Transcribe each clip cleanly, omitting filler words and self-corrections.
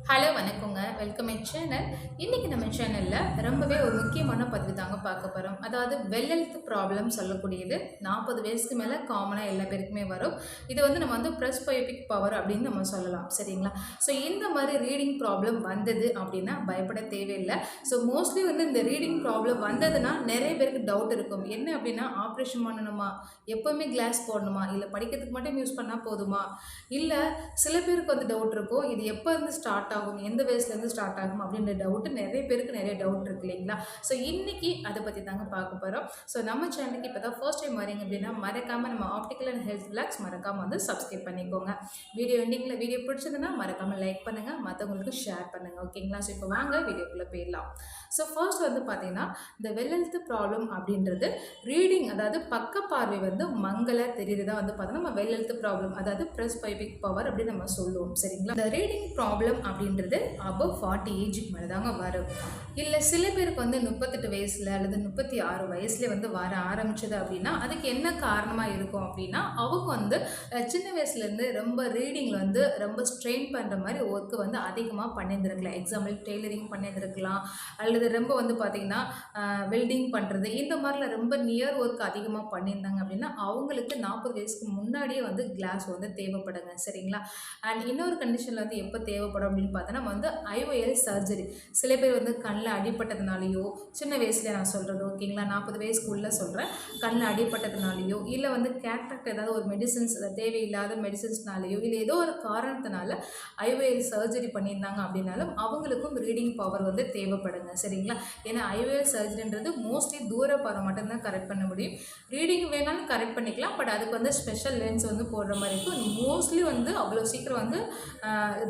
Hello வணக்கங்க. Welcome my channel. இன்னைக்கு நம்ம சேனல்ல ரொம்பவே ஒரு முக்கியமான பதிவு தாங்க பார்க்க போறோம். அதாவது வெல் ஹெல்த் ப்ராப்ளம் சொல்லக்கூடியது 40 வயசுக்கு மேல காமனா எல்லா பேருக்குமே வரும். இது நம்ம பிரஸ்பயோபிக் பவர் அப்படின்னு நம்ம சொல்லலாம். சரிங்களா? ஸோ இந்த மாதிரி ரீடிங் ப்ராப்ளம் வந்தது அப்படின்னா பயப்பட தேவையில்லை. ஸோ மோஸ்ட்லி இந்த ரீடிங் ப்ராப்ளம் வந்ததுன்னா நிறைய பேருக்கு டவுட் இருக்கும். என்ன அப்படின்னா ஆப்ரேஷன் பண்ணணுமா? எப்பவுமே கிளாஸ் போடணுமா? இல்லை படிக்கிறதுக்கு மட்டும் யூஸ் பண்ணால் போதுமா? இல்லை சில பேருக்கு டவுட் இருக்கும். இது எப்போ இருந்து ஸ்டார்ட் ஆகும், எந்த வயசுலேருந்து ஸ்டார்ட் ஆகும் அப்படின்ற டவுட்டு நிறைய பேருக்கு நிறைய டவுட் இருக்கு இல்லைங்களா? ஸோ இன்னைக்கு அதை பற்றி தாங்க பார்க்க போகிறோம். ஸோ நம்ம சேனலுக்கு இப்போ தான் ஃபர்ஸ்ட் டைம் வரீங்க அப்படின்னா மறக்காமல் நம்ம ஆப்டிக்கல் அண்ட் ஹெல்த் விளாக்ஸ் மறக்காமல் சப்ஸ்கிரைப் பண்ணிக்கோங்க. வீடியோ எண்டிங்கில் வீடியோ பிடிச்சதுன்னா மறக்காமல் லைக் பண்ணுங்கள், மற்றவங்களுக்கு ஷேர் பண்ணுங்கள். ஓகேங்களா? ஸோ இப்போ வாங்க வீடியோக்குள்ளே போயிடலாம். ஸோ ஃபர்ஸ்ட் பார்த்தீங்கன்னா இந்த வெல் ஹெல்த் ப்ராப்ளம் அப்படின்றது ரீடிங், அதாவது பக்க பார்வை மங்கள தெரியுறதா பார்த்தோன்னா நம்ம வெல் ஹெல்த் ப்ராப்ளம், அதாவது பிரஸ்பயோபிக் பவர் அப்படின்னு நம்ம சொல்லுவோம். சரிங்களா? இந்த ரீடிங் ப்ராப்ளம் அப்படின்றது அபவ் 40 ஏஜுக்கு மேலே தாங்க வரும். இல்லை சில பேருக்கு 38 வயசில் அல்லது 36 வயசுலேயே வர ஆரம்பிச்சது அப்படின்னா அதுக்கு என்ன காரணமாக இருக்கும் அப்படின்னா அவங்க சின்ன வயசுலேருந்து ரொம்ப ரீடிங்கில் ரொம்ப ஸ்ட்ரெயின் பண்ணுற மாதிரி ஒர்க்கு அதிகமாக பண்ணியிருந்துருக்கலாம். எக்ஸாம்பிள் டெய்லரிங் பண்ணியிருந்துருக்கலாம், அல்லது ரொம்ப பார்த்திங்கன்னா வெல்டிங் பண்ணுறது, இந்த மாதிரிலாம் ரொம்ப நியர் ஒர்க் அதிகமாக பண்ணியிருந்தாங்க அப்படின்னா அவங்களுக்கு 40 வயசுக்கு முன்னாடியே கிளாஸ் தேவைப்படுங்க. சரிங்களா? அண்ட் இன்னொரு கண்டிஷனில் எப்போ தேவைப்படும் அப்படின்னு பார்த்தோன்னா ஐஓஎல் சர்ஜரி. சில பேர் கண்ணில் அடிப்பட்டதுனாலையோ, சின்ன வயசுல நான் சொல்கிறது ஓகேங்களா, 40 வயசுக்குள்ளே சொல்கிறேன், கண்ணில் அடிப்பட்டதுனாலையோ இல்லை கேட்ராக்ட் ஏதாவது ஒரு மெடிசன்ஸ் தேவையில்லாத மெடிசன்ஸ்னாலேயோ இல்லை ஏதோ ஒரு காரணத்தினால ஐஓஎல் சர்ஜரி பண்ணியிருந்தாங்க அப்படின்னாலும் அவங்களுக்கும் ரீடிங் பவர் தேவைப்படுங்க. சரிங்களா? ஏன்னா ஐஓஎல் சர்ஜரின்றது மோஸ்ட்லி தூர பார்வை மட்டும்தான் கரெக்ட் பண்ண முடியும். ரீடிங் வேணாலும் கரெக்ட் பண்ணிக்கலாம், பட் அதுக்கு ஸ்பெஷல் லென்ஸ் போடுற மாதிரி இருக்கும். மோஸ்ட்லி அவ்வளோ சீக்கிரம்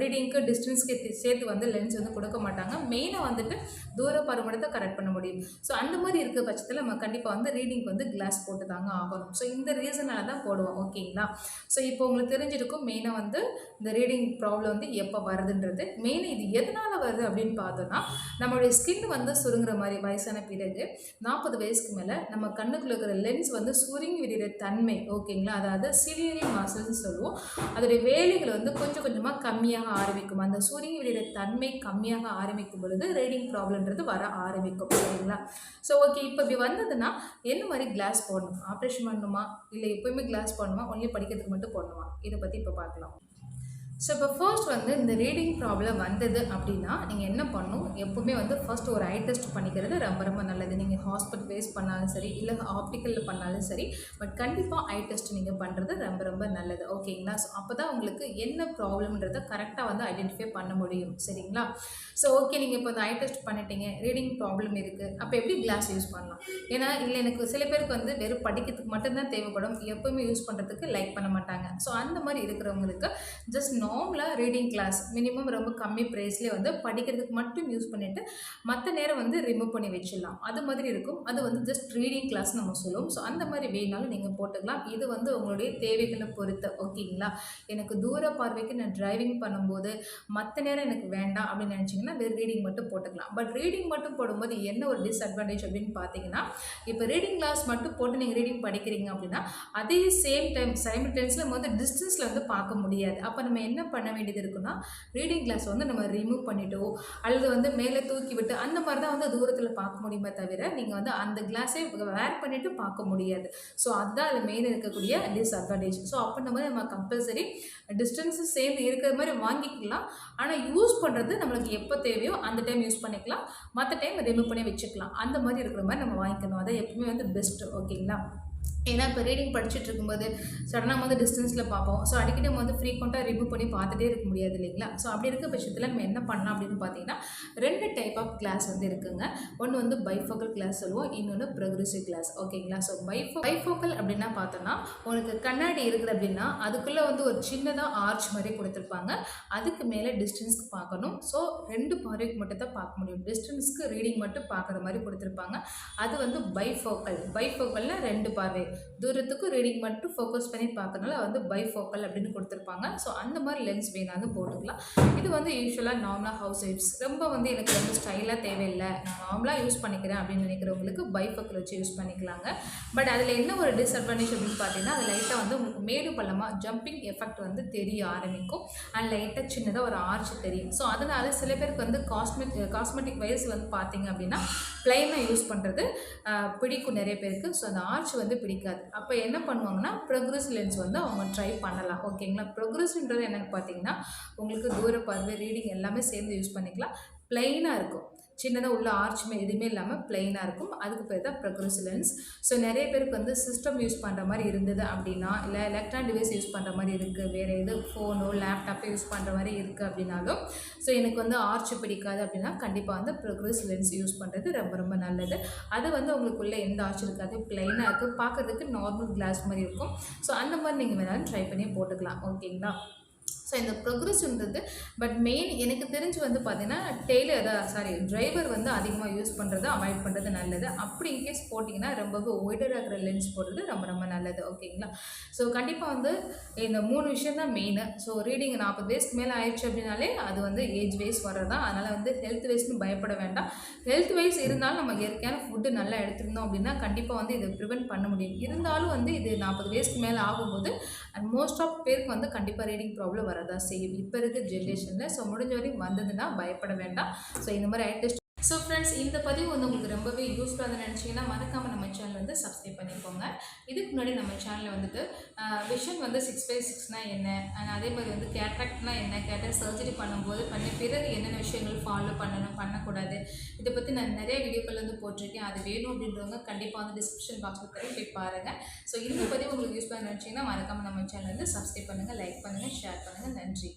ரீடிங்க்கு டிஸ்டன்ஸ்க்கு சேர்த்து லென்ஸ் கொடுக்க மாட்டாங்க. மெயினாக தூர பார்வை மட்டும் தான் கரெக்ட் பண்ண முடியும். ஸோ அந்த மாதிரி இருக்கிற பட்சத்தில் நம்ம கண்டிப்பாக ரீடிங் கிளாஸ் போட்டு தாங்க ஆகணும். ஸோ இந்த ரீசனால தான் போடுவோம். ஓகேங்களா? ஸோ இப்போ உங்களுக்கு தெரிஞ்சிருக்கும் மெயினாக இந்த ரீடிங் ப்ராப்ளம் எப்போ வருதுன்றது. மெயினாக இது எதனால் வருது அப்படின்னு பார்த்தோன்னா நம்மளுடைய ஸ்கின் சுருங்குற மாதிரி வயசான பிறகு 40 வயசுக்கு மேலே நம்ம கண்ணுக்குள்ள இருக்கிற லென்ஸ் சுருங்கி விடுற தன்மை. ஓகேங்களா? அதாவது சிலியரி மசில்ஸ் சொல்லுவோம். அதோடைய வேலைகள் கொஞ்சம் கொஞ்சமாக கம்மியாக ஆரம்பிக்கும். அந்த சுருங்கி விடுற தன்மை கம்மியாக ஆரம்பிக்கும் பொழுது ரீடிங் ப்ராப்ளம்ன்றது வர ஆரம்பிக்கும். சரிங்களா? ஸோ ஓகே, இப்போ இப்படி வந்ததுன்னா என்ன மாதிரி கிளாஸ் போடணும்? ஆப்ரேஷன் பண்ணணுமா, இல்லை எப்போயுமே கிளாஸ் போடணுமா, ஒன்லி படிக்கிறதுக்கு மட்டும் போடணுமா, இதை பற்றி இப்போ பார்க்கலாம். ஸோ இப்போ ஃபர்ஸ்ட் இந்த ரீடிங் ப்ராப்ளம் வந்தது அப்படின்னா நீங்கள் என்ன பண்ணணும், எப்போவுமே ஃபர்ஸ்ட் ஒரு ஐ டெஸ்ட் பண்ணிக்கிறது ரொம்ப ரொம்ப நல்லது. நீங்கள் ஹாஸ்பிட்டல் பேஸ் பண்ணாலும் சரி, இல்லை ஆப்டிக்கலில் பண்ணாலும் சரி, பட் கண்டிப்பாக ஐ டெஸ்ட் நீங்கள் பண்ணுறது ரொம்ப ரொம்ப நல்லது. ஓகேங்களா? ஸோ அப்போ தான் உங்களுக்கு என்ன ப்ராப்ளம்ன்றதை கரெக்டாக ஐடென்டிஃபை பண்ண முடியும். சரிங்களா? ஸோ ஓகே, நீங்கள் இப்போ ஐ டெஸ்ட் பண்ணிட்டீங்க, ரீடிங் ப்ராப்ளம் இருக்குது, அப்போ எப்படி கிளாஸ் யூஸ் பண்ணலாம்? ஏன்னா இல்லை எனக்கு சில பேருக்கு வெறும் படிக்கிறதுக்கு மட்டும்தான் தேவைப்படும், எப்போவுமே யூஸ் பண்ணுறதுக்கு லைக் பண்ண மாட்டாங்க. ஸோ அந்த மாதிரி இருக்கிறவங்களுக்கு ஜஸ்ட் நார்மலாக ரீடிங் கிளாஸ் மினிமம் ரொம்ப கம்மி ப்ரைஸ்லேயே படிக்கிறதுக்கு மட்டும் யூஸ் பண்ணிவிட்டு மற்ற நேரம் ரிமூவ் பண்ணி வச்சிடலாம். அது மாதிரி இருக்கும். அது ஜஸ்ட் ரீடிங் கிளாஸ் நம்ம சொல்லுவோம். ஸோ அந்த மாதிரி வேணாலும் நீங்கள் போட்டுக்கலாம். இது உங்களுடைய தேவைகளை பொறுத்து. ஓகேங்களா? எனக்கு தூர பார்வைக்கு நான் டிரைவிங் பண்ணும்போது மற்ற நேரம் எனக்கு வேண்டாம் அப்படின்னு நினச்சிங்கன்னா வெறும் ரீடிங் மட்டும் போட்டுக்கலாம். பட் ரீடிங் மட்டும் போடும்போது என்ன ஒரு டிஸ்அட்வான்டேஜ் அப்படின்னு பார்த்தீங்கன்னா, இப்போ ரீடிங் கிளாஸ் மட்டும் போட்டு நீங்கள் ரீடிங் படிக்கிறீங்க அப்படின்னா அதே சேம் டைம் சைமல்டேனியஸ்ல டிஸ்டன்ஸில் பார்க்க முடியாது. அப்போ நம்ம என்ன பண்ண வேண்டியது இருக்குன்னா, ரீடிங் கிளாஸ் நம்ம ரிமூவ் பண்ணிட்டோ அல்லது மேலே தூக்கி விட்டு அந்த மாதிரி தான் தூரத்தில் பார்க்க முடியுமே தவிர நீங்கள் அந்த கிளாஸே வேர் பண்ணிவிட்டு பார்க்க முடியாது. ஸோ அதுதான் அது மெயின் இருக்கக்கூடிய டிஸ்அட்வான்டேஜ். ஸோ அப்போ நம்ம கம்பல்சரி டிஸ்டன்ஸு சேர்ந்து இருக்கிற மாதிரி வாங்கிக்கலாம். ஆனால் யூஸ் பண்ணுறது நம்மளுக்கு எப்போ தேவையோ அந்த டைம் யூஸ் பண்ணிக்கலாம், மற்ற டைம் ரிமூவ் பண்ணி வச்சுக்கலாம். அந்த மாதிரி இருக்கிற மாதிரி நம்ம வாங்கிக்கணும். அதை எப்பவுமே பெஸ்ட்டு. ஓகேங்களா? ஏன்னா இப்போ ரீடிங் படிச்சுட்டு இருக்கும்போது சடனாக டிஸ்டன்ஸில் பார்ப்போம். ஸோ அடிக்கடி நம்ம ஃப்ரீக்வெண்ட்டாக ரிமூவ் பண்ணி பார்த்துட்டே இருக்க முடியாது இல்லைங்களா? ஸோ அப்படி இருக்க பட்சத்தில் நம்ம என்ன பண்ணலாம் அப்படின்னு பார்த்தீங்கன்னா, 2 டைப் ஆஃப் கிளாஸ் இருக்குங்க. ஒன்று பைஃபோக்கல் கிளாஸ் சொல்லுவோம், இன்னொன்று ப்ரோக்ரெசிவ் கிளாஸ். ஓகேங்களா? ஸோ பைஃபோக்கல் அப்படின்னா பார்த்தோன்னா உங்களுக்கு கண்ணாடி இருக்குது அப்படின்னா அதுக்குள்ளே ஒரு சின்னதாக ஆர்ச் மாதிரி கொடுத்துருப்பாங்க. அதுக்கு மேலே டிஸ்டன்ஸ்க்கு பார்க்கணும். ஸோ 2 பார்வைக்கு மட்டும் தான் பார்க்க முடியும். டிஸ்டன்ஸ்க்கு ரீடிங் மட்டும் பார்க்குற மாதிரி கொடுத்துருப்பாங்க. அது பைஃபோக்கல். பைஃபோக்கல்னால் 2 பார்வை. தூரத்துக்கும் ரீடிங் மட்டும் ஃபோக்கஸ் பண்ணி பார்க்கறனால வந்து பைஃபோக்கல் அப்படின்னு கொடுத்துருப்பாங்க. ஸோ அந்த மாதிரி லென்ஸ் வேணாலும் போட்டுக்கலாம். இது வந்து யூஸ்வலாக நார்மலாக ஹவுஸ் ஒய்ஃப்ஸ் ரொம்ப வந்து எனக்கு ரொம்ப ஸ்டைலாக தேவையில்லை, நான் நார்மலாக யூஸ் பண்ணிக்கிறேன் அப்படின்னு நினைக்கிறவங்களுக்கு பைஃபோக்கல் வச்சு யூஸ் பண்ணிக்கலாங்க. பட் அதில் என்ன ஒரு டிஸ்அட்வான்டேஜ் அப்படின்னு பார்த்தீங்கன்னா, அது லைட்டாக வந்து உங்களுக்கு மேடு பள்ளமாக ஜம்பிங் எஃபெக்ட் வந்து தெரிய ஆரம்பிக்கும். அண்ட் லைட்டாக சின்னதாக ஒரு ஆர்ச் தெரியும். ஸோ அதனால் சில பேருக்கு வந்து காஸ்மெட்டிக் வைஸ் வந்து பார்த்தீங்க அப்படின்னா ப்ளைனாக யூஸ் பண்ணுறது பிடிக்கும் நிறைய பேருக்கு. ஸோ அந்த ஆர்ச் வந்து பிடிக்காது. அப்போ என்ன பண்ணுவாங்கன்னா ப்ரொக்ரெசிவ் லென்ஸ் வந்து அவங்க ட்ரை பண்ணலாம். ஓகேங்களா? ப்ரொக்ரெசிவ்ன்றது என்னென்னு பார்த்தீங்கன்னா உங்களுக்கு தூர பார்வை ரீடிங் எல்லாமே சேர்ந்து யூஸ் பண்ணிக்கலாம். ப்ளைனாக இருக்கும், சின்னதாக உள்ள ஆர்ச்சுமே எதுவுமே இல்லாமல் ப்ளைனாக இருக்கும். அதுக்கு பேர் தான் ப்ரொக்ரெசிவ் லென்ஸ். ஸோ நிறைய பேருக்கு வந்து சிஸ்டம் யூஸ் பண்ணுற மாதிரி இருந்தது அப்படின்னா, இல்லை எலக்ட்ரானிக் டிவைஸ் யூஸ் பண்ணுற மாதிரி இருக்குது, வேறு எது ஃபோனோ லேப்டாப்போ யூஸ் பண்ணுற மாதிரி இருக்குது அப்படின்னாலும், ஸோ எனக்கு வந்து ஆர்ச் பிடிக்காது அப்படின்னா கண்டிப்பாக வந்து ப்ரொக்ரெசிவ் லென்ஸ் யூஸ் பண்ணுறது ரொம்ப ரொம்ப நல்லது. அது வந்து உங்களுக்குள்ளே எந்த ஆர்ச் இருக்காது, ப்ளைனாக இருக்குது, பார்க்குறதுக்கு நார்மல் கிளாஸ் மாதிரி இருக்கும். ஸோ அந்த மாதிரி நீங்கள் வேணாலும் ட்ரை பண்ணி போட்டுக்கலாம். ஓகேங்களா? ஸோ இந்த ப்ரொக்ரெசிவ்ன்றது பட் மெயின் எனக்கு தெரிஞ்சு வந்து பார்த்தீங்கன்னா டிரைவர் வந்து அதிகமாக யூஸ் பண்ணுறதை அவாய்ட் பண்ணுறது நல்லது. அப்படி இன்கேஸ் போட்டிங்கன்னா ரொம்பவே ஒய்டராக இருக்கிற லென்ஸ் போடுறது ரொம்ப ரொம்ப நல்லது. ஓகேங்களா? ஸோ கண்டிப்பாக வந்து இந்த 3 விஷயம் தான் மெயின். ஸோ ரீடிங் 40 வயசுக்கு மேலே ஆயிடுச்சு அப்படின்னாலே அது வந்து ஏஜ் வைஸ் வர்றது தான். அதனால் வந்து ஹெல்த் வைஸ்னு பயப்பட வேண்டாம். ஹெல்த் வைஸ் இருந்தாலும் நம்ம இயற்கையான ஃபுட்டு நல்லா எடுத்துருந்தோம் அப்படின்னா கண்டிப்பாக வந்து இதை ப்ரிவென்ட் பண்ண முடியும். இருந்தாலும் வந்து இது 40 வயசுக்கு மேலே ஆகும்போது அண்ட் மோஸ்ட் ஆஃப் பேருக்கு வந்து கண்டிப்பாக ரீடிங் ப்ராப்ளம் வரதான் செய்யும் இப்போ இருக்கிற ஜென்ரேஷனில். ஸோ முடிஞ்ச வரைக்கும் வந்ததுன்னா பயப்பட வேண்டாம். ஸோ இந்த மாதிரி ஐ டெஸ்ட். ஸோ ஃப்ரெண்ட்ஸ், இந்த பதிவு வந்து உங்களுக்கு ரொம்பவே யூஸ்ஃபுல்லாக நினச்சிங்கன்னா மறக்காமல் நம்ம சேனல் வந்து சப்ஸ்கிரைப் பண்ணிக்கோங்க. இதுக்கு முன்னாடி நம்ம சேனலில் வந்துட்டு விஷன் வந்து 6/6னா என்ன, அண்ட் அதே மாதிரி வந்து கேட்ராக்ட்னா என்ன, கேட்ராக்ட் சர்ஜரி பண்ணும்போது பண்ண பிறகு என்னென்ன விஷயங்கள் ஃபாலோ பண்ணணும் பண்ணக்கூடாது, இதை பற்றி நான் நிறைய வீடியோக்கள் வந்து போட்டிருக்கேன். அது வேணும் அப்படின்றவங்க கண்டிப்பாக வந்து டிஸ்கிரிப்ஷன் பாக்ஸில் போய் பாருங்கள். ஸோ இந்த பதிவு உங்களுக்கு யூஸ்ஃபுல்லாக நினச்சிங்கன்னா மறக்காமல் நம்ம சேனல் வந்து சப்ஸ்கிரைப் பண்ணுங்கள், லைக் பண்ணுங்கள், ஷேர் பண்ணுங்கள். நன்றி.